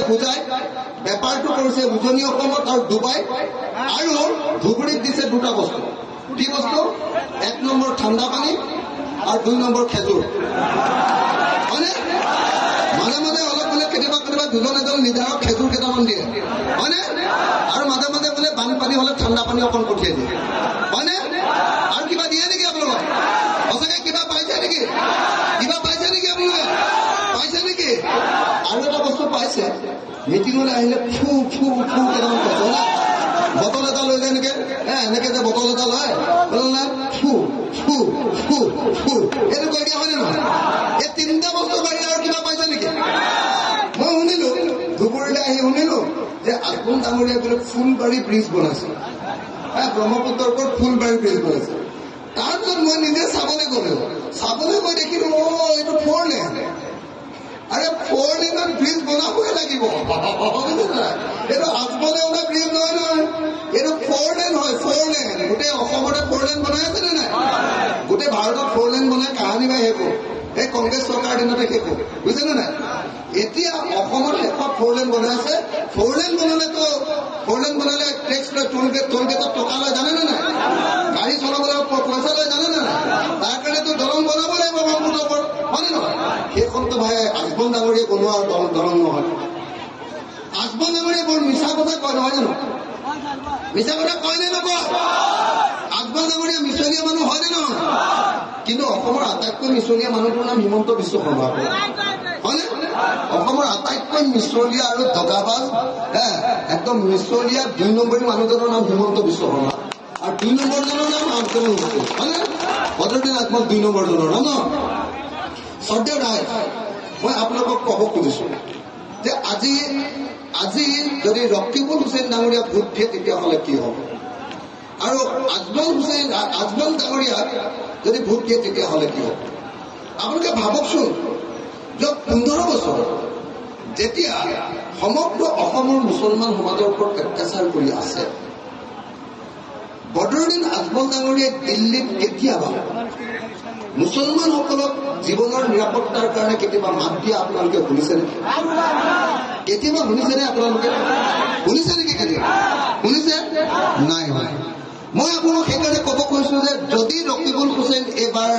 বুজাই বেপাৰটো কৰিছে উজনি অসমত আৰু ডুবাই আৰু ধুবুৰীত দিছে দুটা বস্তু কি বস্তু 1 নম্বৰ ঠাণ্ডা পানী আৰু 2 নম্বৰ খেজুৰ হয়নে মাজে মাজে অলপ বোলে কেতিয়াবা দুজন এজন লিডাৰক খেজুৰ কেইটামান দিয়ে হয়নে আৰু মাজে মাজে বোলে বানপানী হলে ঠাণ্ডা পানী অকণ পঠিয়াই দিয়ে হয়নে আৰু কিবা দিয়ে নেকি আপোনালোকে সঁচাকৈ কিবা পাইছে নেকি আপোনালোকে পাইছে নেকি আৰু এটা বস্তু পাইছে মিটিঙলৈ আহিলে ফু ফু ফু কেইটামান কৈছে বটল এটা লৈ যায় এনেকে এনেকে যে বটল এটা লয় ফু ফু ফু ফু এইটো কৈ দিয়া হয়নে নহয় এই 3টা বস্তু বাহিৰে আৰু কিবা পাইছে নেকি মই শুনিলো ধুবুৰীলৈ আহি শুনিলো যে আজমল ডাঙৰীয়াই বোলে ফুলবাৰী ব্ৰিজ বনাইছে ব্ৰহ্মপুত্ৰৰ ওপৰত ফুলবাৰী ব্ৰিজ বনাইছে তাৰপিছত মই নিজে চাবলৈ গলো চাবলৈ গৈ দেখিলো এইটো 4 লেন আরে 4 লেনত ব্রিজ বনাবই লাগিব এইটো আজমলে ওলা ব্রিজ নহয় নহয় এইটো 4 লেন হয় 4 লেন গোটেই অসমতে 4 লেন বনাই আছে নে নাই গোটেই ভাৰতত 4 লেন বনাই কাহানি বাই শেষ এই কংগ্ৰেছ চৰকাৰ দিনতে শেষ বুজিছে নে নাই এতিয়া অসমত শেষত 4 লেন বনাই আছে 4 লেন বনালেতো 4 লেন বনালে টেক্স লয় টোলগেটত টকা লয় জানে নে নাই গাড়ী চলাবলৈ পইচা লয় জানে নে নাই তাৰ কাৰণেতো দলং বনাব লাগিব ব্ৰহ্মপুত্ৰৰ ওপৰত হয়নে নহয় সেইখনতো ভাই আজমল ডাঙৰীয়ে বনোৱা দলং নহয় আজমল ডাঙৰীয়ে বৰ মিছা কথা কয় নহয় জানো মিছা কথা কয় নে নকয় আজমল ডাঙৰীয়া মিছলীয়া মানুহ হয়নে নহয় কিন্তু অসমৰ আটাইতকৈ মিছলীয়া মানুহটোৰ নাম হিমন্ত বিশ্ব শৰ্মা হয়নে অসমৰ আটাইতকৈ মিছলীয়া আৰু দগাবাজ একদম মিছলীয়া 2 নম্বৰী মানুহজনৰ নাম হিমন্ত বিশ্ব শৰ্মা আৰু 2 নম্বৰজনৰ নাম আজমল হয়নে বদৰুদ্দিন আজমল 2 নম্বৰজনৰ নাম শ্ৰদ্ধেয় ৰায় মই আপোনালোকক ক'ব খুজিছো যে আজি যদি ৰকিবুল হুছেইন ডাঙৰীয়া ভোট দিয়ে তেতিয়াহ'লে কি হ'ব আৰু আজমল ডাঙৰীয়াক যদি ভোট দিয়ে তেতিয়াহ'লে কি হ'ব আপোনালোকে ভাবকচোন যে 15 বছৰ যেতিয়া সমগ্ৰ অসমৰ মুছলমান সমাজৰ ওপৰত অত্যাচাৰ কৰি আছে বদৰুদ্দিন আজমল ডাঙৰীয়াই দিল্লীত কেতিয়াবা মুছলমানসকলক জীৱনৰ নিৰাপত্তাৰ কাৰণে কেতিয়াবা মাত দিয়া আপোনালোকে শুনিছেনে কেতিয়াবা শুনিছেনে আপোনালোকে শুনিছে নেকি কেতিয়াবা শুনিছে নাই হয় মই আপোনাক সেইকাৰণে ক'ব কৈছো যে যদি ৰকিবুল হুছেইন এইবাৰ